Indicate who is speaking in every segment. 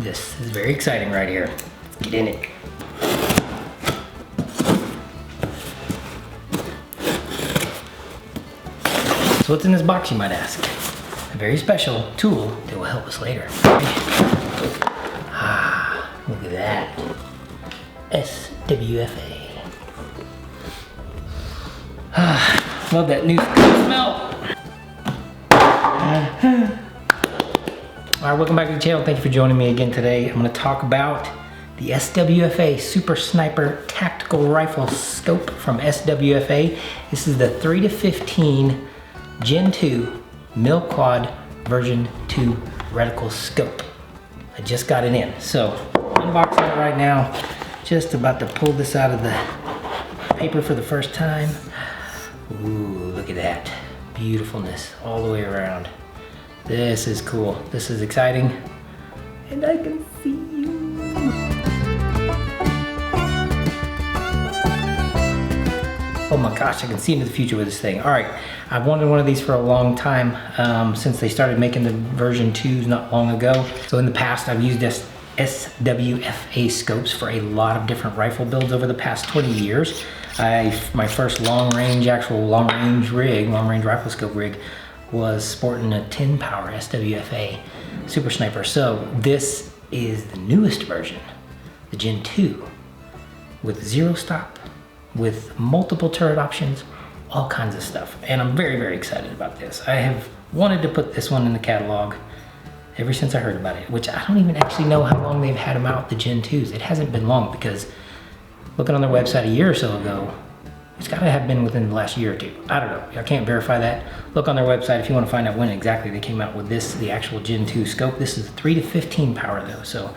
Speaker 1: This is very exciting right here. Let's get in it. So what's in this box, you might ask? A very special tool that will help us later. Ah, look at that. SWFA. Ah, love that new smell. Alright, welcome back to the channel. Thank you for joining me again today. I'm going to talk about the SWFA Super Sniper Tactical Rifle Scope from SWFA. This is the 3-15 Gen 2 Mil Quad version 2 reticle scope. I just got it in, so unboxing it right now. Just about to pull this out of the paper for the first time. Ooh, look at that beautifulness all the way around. This is cool. This is exciting, and I can see you. Oh my gosh, I can see into the future with this thing. All right, I've wanted one of these for a long time since they started making the version 2s not long ago. So in the past, I've used SWFA scopes for a lot of different rifle builds over the past 20 years. My first actual long range rifle scope rig was sporting a 10 power SWFA Super Sniper. So this is the newest version, the Gen 2, with 0 stop, with multiple turret options, all kinds of stuff. And I'm very, very excited about this. I have wanted to put this one in the catalog ever since I heard about it, which I don't even actually know how long they've had them out, the Gen 2s. It hasn't been long, because looking on their website a year or so ago, it's gotta have been within the last year or two. I don't know, I can't verify that. Look on their website if you wanna find out when exactly they came out with this, the actual Gen 2 scope. This is 3-15 power though, so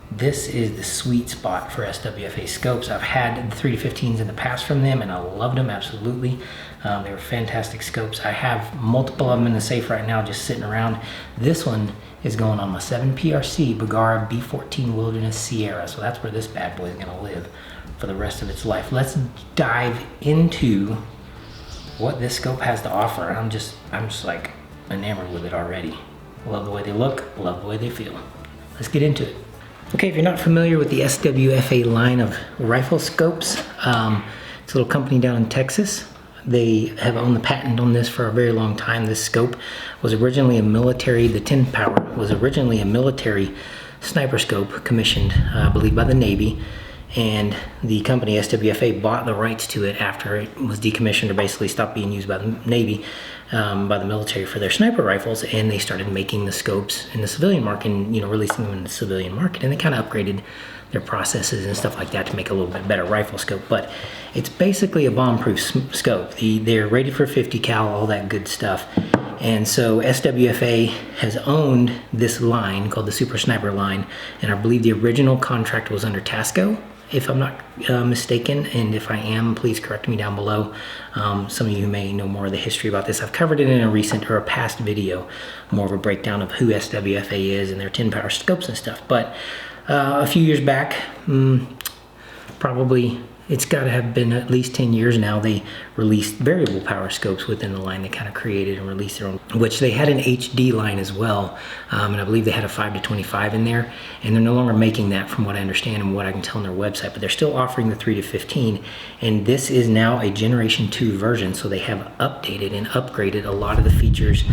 Speaker 1: this is the sweet spot for SWFA scopes. I've had the 3-15s in the past from them, and I loved them, absolutely. They were fantastic scopes. I have multiple of them in the safe right now, just sitting around. This one is going on my 7PRC Bergara B14 Wilderness Sierra, so that's where this bad boy is gonna live for the rest of its life. Let's dive into what this scope has to offer. I'm just like enamored with it already. Love the way they look, love the way they feel. Let's get into it. Okay, if you're not familiar with the SWFA line of rifle scopes, it's a little company down in Texas. They have owned the patent on this for a very long time. This scope was originally a military, the 10 power was originally a military sniper scope commissioned, I believe, by the Navy. And the company SWFA bought the rights to it after it was decommissioned, or basically stopped being used by the Navy, by the military for their sniper rifles, and they started making the scopes in the civilian market, and releasing them in the civilian market, and they kind of upgraded their processes and stuff like that to make a little bit better rifle scope. But it's basically a bomb-proof scope. They're rated for 50 cal, all that good stuff. And so SWFA has owned this line called the Super Sniper line, and I believe the original contract was under Tasco, if I'm not mistaken, and if I am, please correct me down below. Some of you may know more of the history about this. I've covered it in a recent or a past video, more of a breakdown of who SWFA is and their 10 power scopes and stuff. But a few years back, probably it's got to have been at least 10 years now, they released variable power scopes within the line. They kind of created and released their own, which they had an HD line as well, and I believe they had a 5-25 in there, and they're no longer making that from what I understand and what I can tell on their website, but they're still offering the 3-15, and this is now a Generation 2 version, so they have updated and upgraded a lot of the features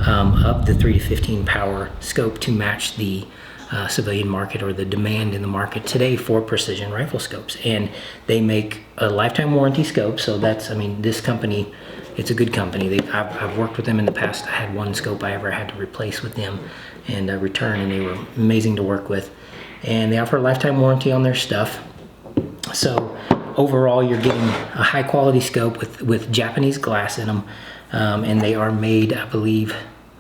Speaker 1: of the 3-15 power scope to match the civilian market, or the demand in the market today for precision rifle scopes. And they make a lifetime warranty scope, so that's, this company, it's a good company. I've worked with them in the past. I had one scope I ever had to replace with them and return, and they were amazing to work with. And they offer a lifetime warranty on their stuff. So overall, you're getting a high quality scope with Japanese glass in them, and they are made, I believe,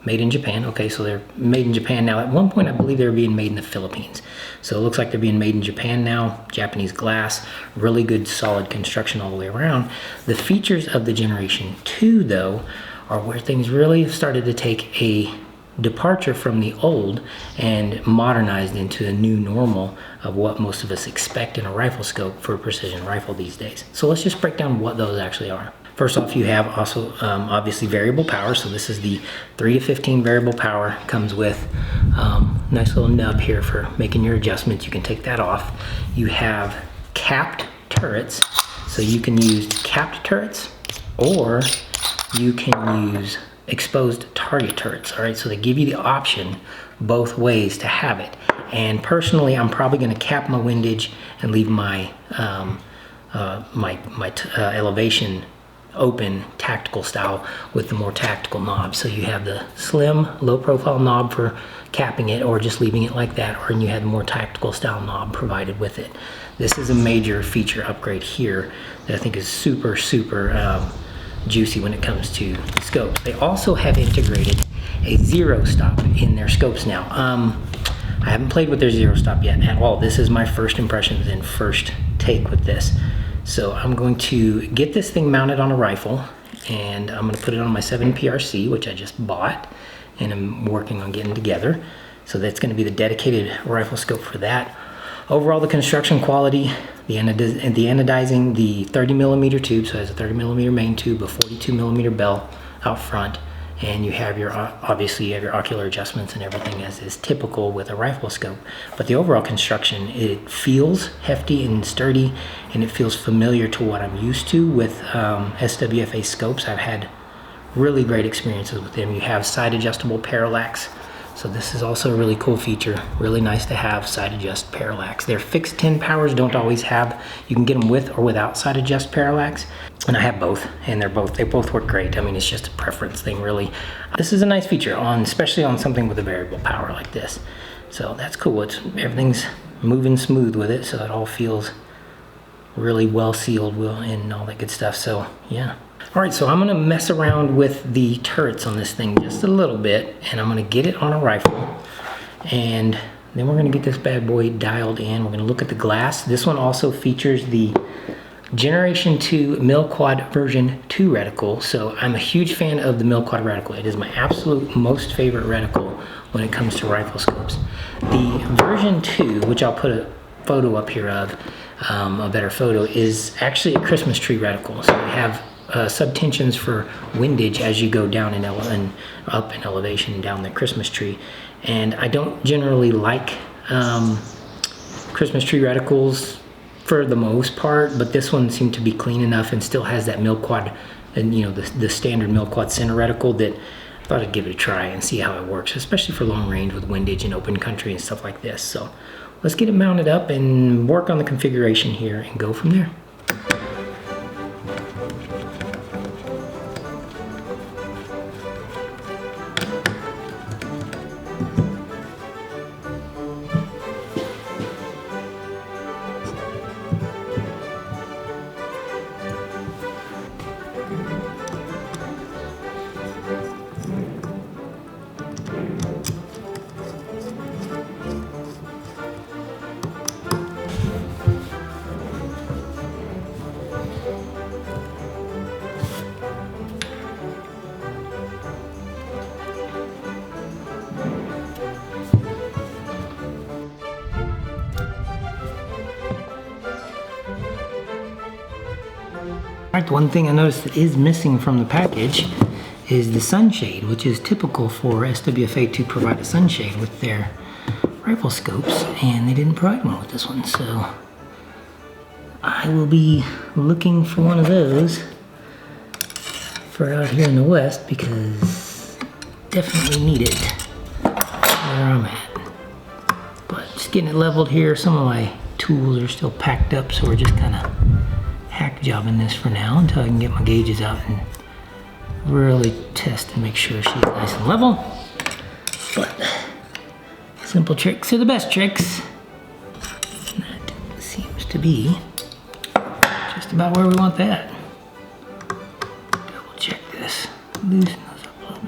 Speaker 1: made in Japan. Okay, so they're made in Japan now. At one point, I believe they were being made in the Philippines. So it looks like they're being made in Japan now. Japanese glass, really good solid construction all the way around. The features of the Generation 2 though are where things really have started to take a departure from the old and modernized into a new normal of what most of us expect in a rifle scope for a precision rifle these days. So let's just break down what those actually are. First off, you have also obviously variable power. So this is the 3 to 15 variable power. Comes with nice little nub here for making your adjustments. You can take that off. You have capped turrets. So you can use capped turrets, or you can use exposed target turrets. All right, so they give you the option both ways to have it. And personally, I'm probably going to cap my windage and leave my elevation open, tactical style, with the more tactical knob. So you have the slim, low profile knob for capping it, or just leaving it like that, or you have the more tactical style knob provided with it. This is a major feature upgrade here that I think is super juicy when it comes to scopes. They also have integrated a zero stop in their scopes now. I haven't played with their zero stop yet at all. This is my first impressions and first take with this. So I'm going to get this thing mounted on a rifle, and I'm going to put it on my 7 PRC, which I just bought and I'm working on getting together. So that's going to be the dedicated rifle scope for that. Overall, the construction quality, the anodizing, the 30 millimeter tube, so it has a 30 millimeter main tube, a 42 millimeter bell out front, and you have your, obviously you have your ocular adjustments and everything as is typical with a rifle scope. But the overall construction, it feels hefty and sturdy, and it feels familiar to what I'm used to with SWFA scopes. I've had really great experiences with them. You have side adjustable parallax. So this is also a really cool feature. Really nice to have side adjust parallax. Their fixed 10 powers don't always have. You can get them with or without side adjust parallax. And I have both, and they both work great. I mean, it's just a preference thing, really. This is a nice feature, especially on something with a variable power like this. So that's cool. Everything's moving smooth with it, so it all feels really well sealed and all that good stuff. So yeah. All right, so I'm gonna mess around with the turrets on this thing just a little bit, and I'm gonna get it on a rifle, and then we're gonna get this bad boy dialed in. We're gonna look at the glass. This one also features the Generation 2 Mil-Quad version 2 reticle. So I'm a huge fan of the Mil-Quad reticle. It is my absolute most favorite reticle when it comes to rifle scopes. The version 2, which I'll put a photo up here of, a better photo, is actually a Christmas tree reticle. So we have subtensions for windage as you go down and up in elevation down the Christmas tree. And I don't generally like Christmas tree reticles for the most part, but this one seemed to be clean enough and still has that Mil-Quad, and you know, the standard Mil-Quad center reticle, that I thought I'd give it a try and see how it works, especially for long range with windage and open country and stuff like this. So let's get it mounted up and work on the configuration here and go from there. Alright, one thing I noticed that is missing from the package is the sunshade, which is typical for SWFA to provide a sunshade with their rifle scopes, and they didn't provide one with this one, so I will be looking for one of those for out here in the West, because definitely need it where I'm at. But just getting it leveled here. Some of my tools are still packed up, so we're just kind of hack jobbing this for now until I can get my gauges out and really test and make sure she's nice and level. But simple tricks are the best tricks. That seems to be just about where we want that. Double check this. Loosen those up a little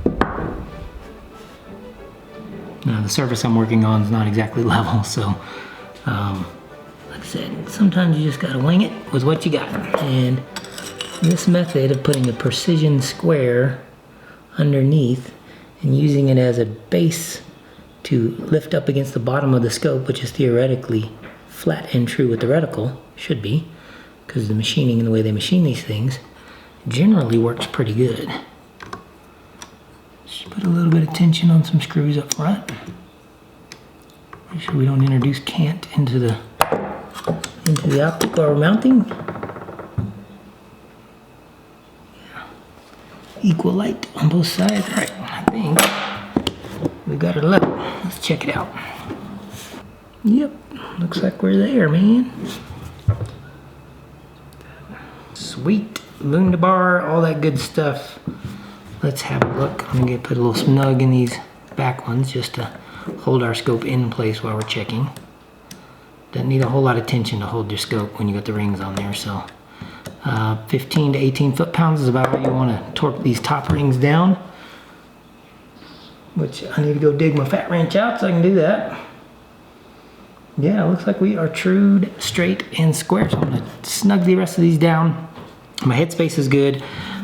Speaker 1: bit. Now the surface I'm working on is not exactly level, so like I said, sometimes you just gotta wing it with what you got. And this method of putting a precision square underneath and using it as a base to lift up against the bottom of the scope, which is theoretically flat and true with the reticle, should be, because the machining and the way they machine these things generally works pretty good. Just put a little bit of tension on some screws up front. Make sure we don't introduce cant into the optical mounting. Yeah. Equal light on both sides. All right, I think we got it level. Let's check it out. Yep, looks like we're there, man. Sweet, Wunderbar, all that good stuff. Let's have a look. I'm gonna put a little snug in these back ones just to hold our scope in place while we're checking. Doesn't need a whole lot of tension to hold your scope when you got the rings on there, so 15 to 18 foot-pounds is about how you want to torque these top rings down, which I need to go dig my fat wrench out so I can do that. Yeah, it looks like we are trued, straight, and square, so I'm going to snug the rest of these down. My headspace is good,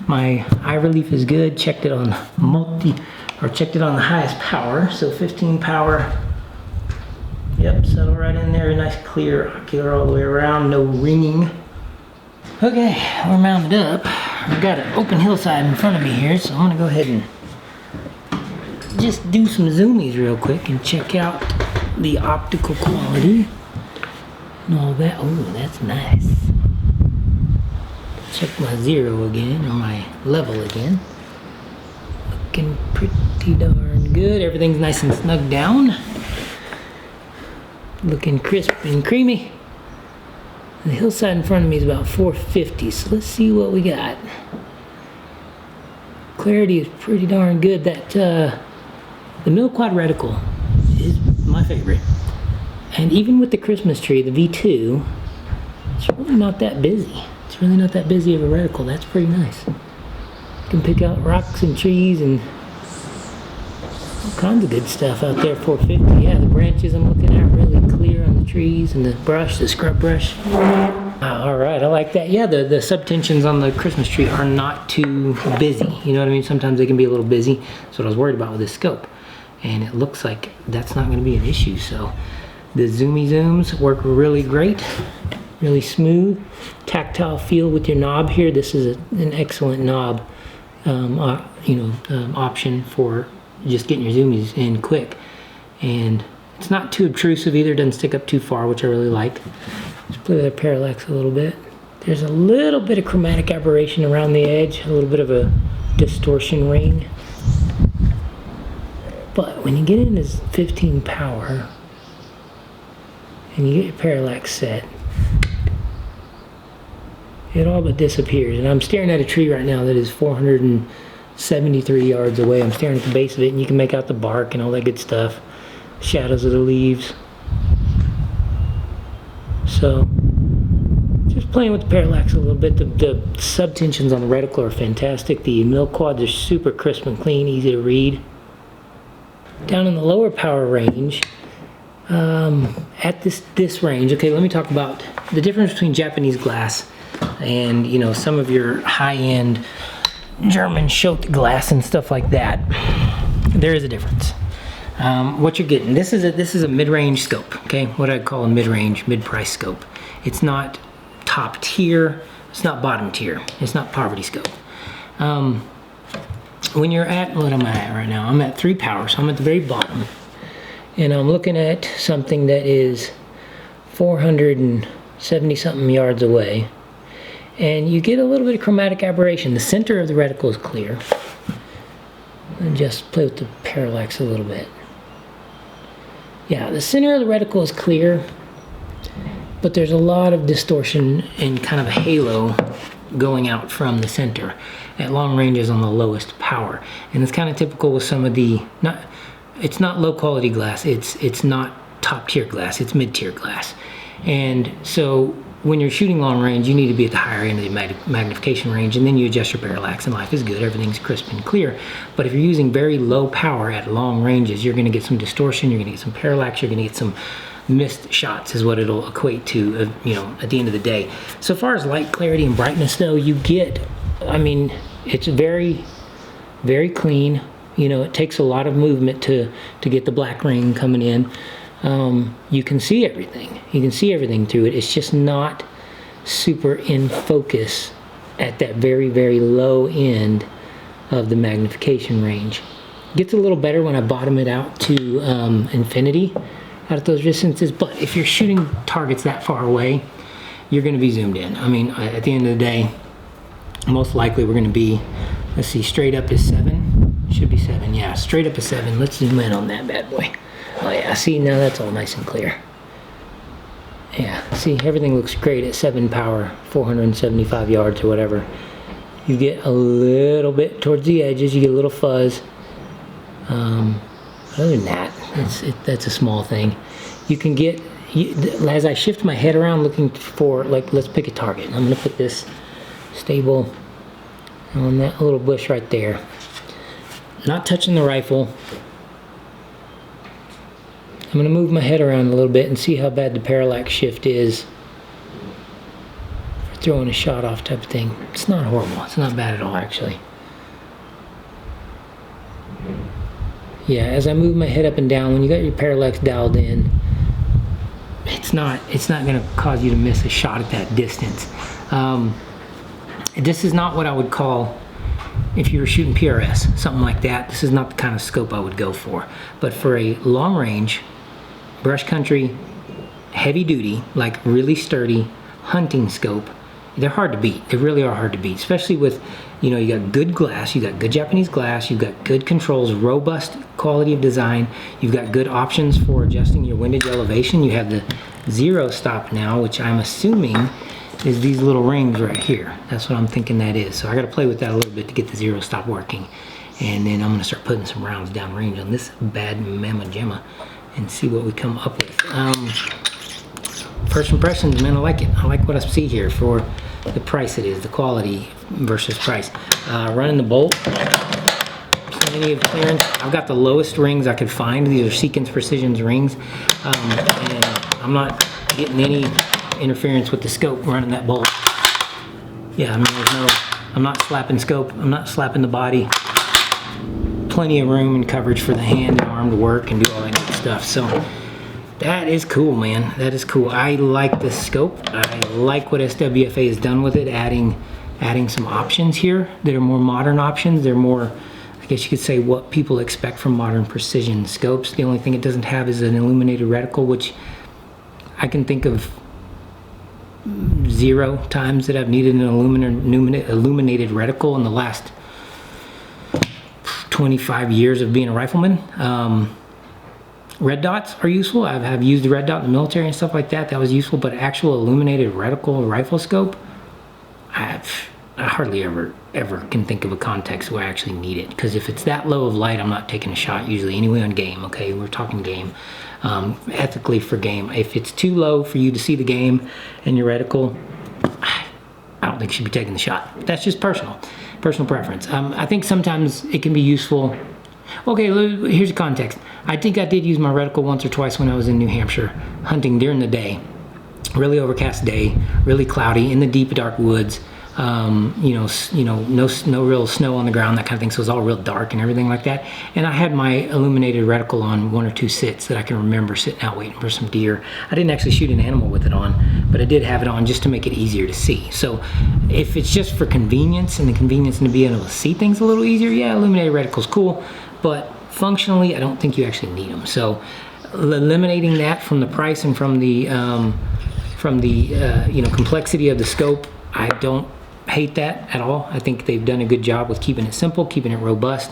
Speaker 1: my eye relief is good, checked it on checked it on the highest power, so 15 power. Yep, settle right in there, nice clear ocular all the way around, no ringing. Okay, we're mounted up. I've got an open hillside in front of me here, so I'm gonna go ahead and just do some zoomies real quick and check out the optical quality and all that. Oh, that's nice. Check my zero again, or my level again. Looking pretty darn good. Everything's nice and snug down. Looking crisp and creamy. The hillside in front of me is about 450, so let's see what we got. Clarity is pretty darn good. That the mill quad reticle is my favorite. And even with the Christmas tree, the V2, it's really not that busy. It's really not that busy of a reticle. That's pretty nice. You can pick out rocks and trees and all kinds of good stuff out there. 450. Yeah, the branches I'm looking at really clear on the trees, and the brush, the scrub brush. All right, I like that. Yeah, the subtensions on the Christmas tree are not too busy. You know what I mean? Sometimes they can be a little busy. That's what I was worried about with this scope. And it looks like that's not going to be an issue. So the zoomy zooms work really great, really smooth. Tactile feel with your knob here. This is an excellent knob, option for just getting your zoomies in quick. And it's not too obtrusive either. It doesn't stick up too far, which I really like. Just play with the parallax a little bit. There's a little bit of chromatic aberration around the edge, a little bit of a distortion ring. But when you get in this 15 power and you get your parallax set, it all but disappears. And I'm staring at a tree right now that is 473 yards away. I'm staring at the base of it, and you can make out the bark and all that good stuff. Shadows of the leaves. So just playing with the parallax a little bit. The subtensions on the reticle are fantastic. The mill quads are super crisp and clean, easy to read. Down in the lower power range, at this range, okay, let me talk about the difference between Japanese glass and, you know, some of your high-end German Schott glass and stuff like that. There is a difference. What you're getting, this is a mid-range scope, okay? What I'd call a mid-range, mid-price scope. It's not top tier, it's not bottom tier, it's not poverty scope. When you're at, what am I at right now? I'm at 3 power, so I'm at the very bottom. And I'm looking at something that is 470 something yards away. And you get a little bit of chromatic aberration. The center of the reticle is clear. And just play with the parallax a little bit. Yeah, the center of the reticle is clear, but there's a lot of distortion and kind of a halo going out from the center at long ranges on the lowest power. And it's kind of typical with some of the, it's not low quality glass, it's not top tier glass, it's mid tier glass. And so when you're shooting long range, you need to be at the higher end of the magnification range, and then you adjust your parallax and life is good, everything's crisp and clear. But if you're using very low power at long ranges, you're gonna get some distortion, you're gonna get some parallax, you're gonna get some missed shots is what it'll equate to, you know, at the end of the day. So far as light clarity and brightness though, you get, I mean, it's very, very clean. You know, it takes a lot of movement to get the black ring coming in. you can see everything. You can see everything through it. It's just not super in focus at that very, very low end of the magnification range. Gets a little better when I bottom it out to infinity out at those distances, but if you're shooting targets that far away, you're going to be zoomed in. I mean, at the end of the day, most likely we're going to be, let's see, straight up is 7. Should be 7, yeah, straight up is 7. Let's zoom in on that bad boy. Oh yeah, see, now that's all nice and clear. Yeah, see, everything looks great at 7 power, 475 yards or whatever. You get a little bit towards the edges, you get a little fuzz. Other than that, that's a small thing. You can get, as I shift my head around looking for, like, let's pick a target. I'm going to put this stable on that little bush right there. Not touching the rifle. I'm going to move my head around a little bit and see how bad the parallax shift is for throwing a shot off type of thing. It's not horrible. It's not bad at all, actually. Yeah, as I move my head up and down, when you got your parallax dialed in, it's not going to cause you to miss a shot at that distance. This is not what I would call, if you were shooting PRS, something like that, this is not the kind of scope I would go for. But for a long range, brush country, heavy duty, like really sturdy hunting scope, they're hard to beat. They really are hard to beat, especially with, you know, you got good glass, you got good Japanese glass, you've got good controls, robust quality of design, you've got good options for adjusting your windage elevation. You have the 0 stop now, which I'm assuming is these little rings right here. That's what I'm thinking that is. So I got to play with that a little bit to get the 0 stop working. And then I'm going to start putting some rounds down range on this bad mamma jamma and see what we come up with. First impressions, man, I like it. I like what I see here for the price it is, the quality versus price. Running the bolt, plenty of clearance. I've got the lowest rings I could find. These are Seekins Precision's rings. And I'm not getting any interference with the scope running that bolt. Yeah, I mean, I'm not slapping scope. I'm not slapping the body. Plenty of room and coverage for the hand and arm to work and do all that good stuff. So that is cool, man. That is cool. I like this scope. I like what SWFA has done with it, adding some options here that are more modern options. They're more, I guess you could say, what people expect from modern precision scopes. The only thing it doesn't have is an illuminated reticle, which I can think of 0 times that I've needed an illuminated reticle in the last 25 years of being a rifleman. Red dots are useful. I have used the red dot in the military and stuff like that. That was useful, but actual illuminated reticle rifle scope, I hardly ever can think of a context where I actually need it. Because if it's that low of light, I'm not taking a shot usually anyway on game. Okay, we're talking game. Ethically for game. If it's too low for you to see the game and your reticle, I don't think you should be taking the shot. That's just personal preference. I think sometimes it can be useful. Okay, here's the context. I think I did use my reticle once or twice when I was in New Hampshire hunting during the day. Really overcast day, really cloudy in the deep dark woods. No real snow on the ground, that kind of thing. So it was all real dark and everything like that. And I had my illuminated reticle on 1 or 2 sits that I can remember sitting out waiting for some deer. I didn't actually shoot an animal with it on, but I did have it on just to make it easier to see. So if it's just for convenience and the convenience and to be able to see things a little easier, yeah, illuminated reticle's cool. But functionally, I don't think you actually need them. So eliminating that from the price and from the complexity of the scope, I don't hate that at all. I think they've done a good job with keeping it simple, keeping it robust,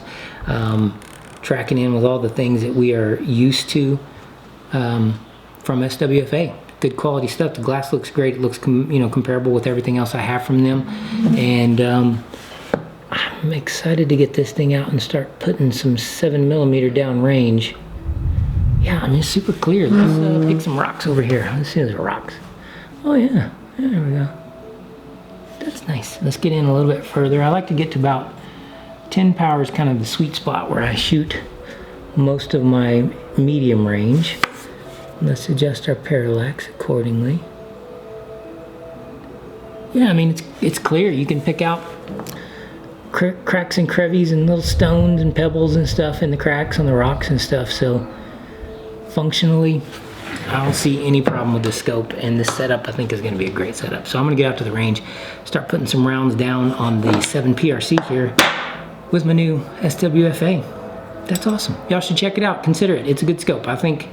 Speaker 1: tracking in with all the things that we are used to from SWFA. Good quality stuff. The glass looks great. It looks comparable with everything else I have from them, and I'm excited to get this thing out and start putting some 7mm down range. Yeah, I mean, it's super clear. Let's pick some rocks over here. Let's see those rocks. Oh yeah, there we go. That's nice. Let's get in a little bit further. I like to get to about 10 power is kind of the sweet spot where I shoot most of my medium range. Let's adjust our parallax accordingly. Yeah, I mean, it's clear. You can pick out cracks and crevices and little stones and pebbles and stuff in the cracks on the rocks and stuff. So functionally, I don't see any problem with this scope, and this setup I think is going to be a great setup. So I'm going to get out to the range, start putting some rounds down on the 7 PRC here with my new SWFA. That's awesome. Y'all should check it out. Consider it. It's a good scope. I think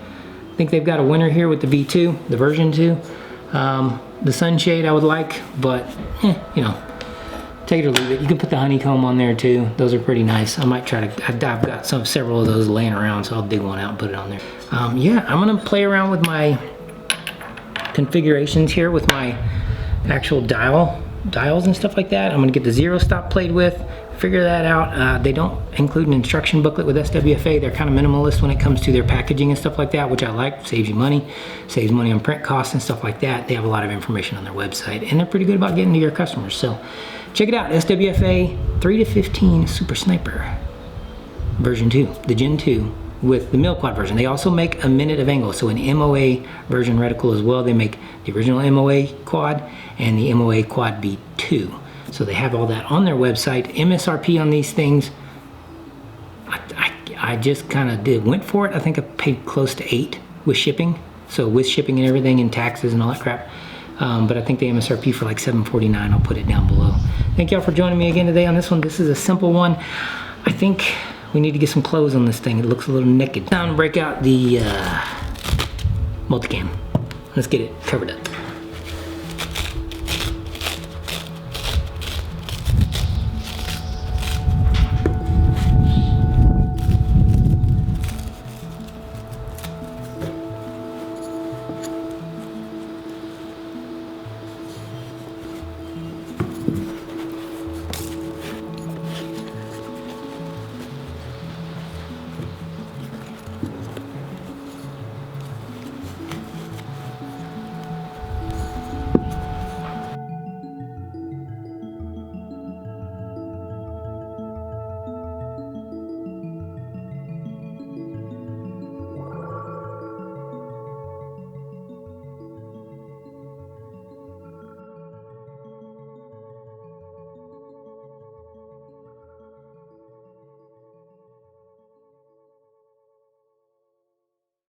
Speaker 1: they've got a winner here with the V2, the version 2. The sunshade I would like, but you know, take it or leave it. You can put the honeycomb on there too. Those are pretty nice. I might try to, I've got several of those laying around, so I'll dig one out and put it on there. Yeah, I'm gonna play around with my configurations here with my actual dials and stuff like that. I'm gonna get the zero stop played with, figure that out. They don't include an instruction booklet with SWFA. They're kind of minimalist when it comes to their packaging and stuff like that, which I like. Saves you money, saves money on print costs and stuff like that. They have a lot of information on their website, and they're pretty good about getting to your customers. So check it out, SWFA 3-15 Super Sniper version 2, the Gen 2 with the mil quad version. They also make a minute of angle, so an MOA version reticle as well. They make the original MOA quad and the MOA quad V2. So they have all that on their website. MSRP on these things, I just kind of went for it. I think I paid close to 8 with shipping. So with shipping and everything and taxes and all that crap. But I think the MSRP for like $7.49, I'll put it down below. Thank y'all for joining me again today on this one. This is a simple one. I think we need to get some clothes on this thing. It looks a little naked. Time to break out the multicam. Let's get it covered up.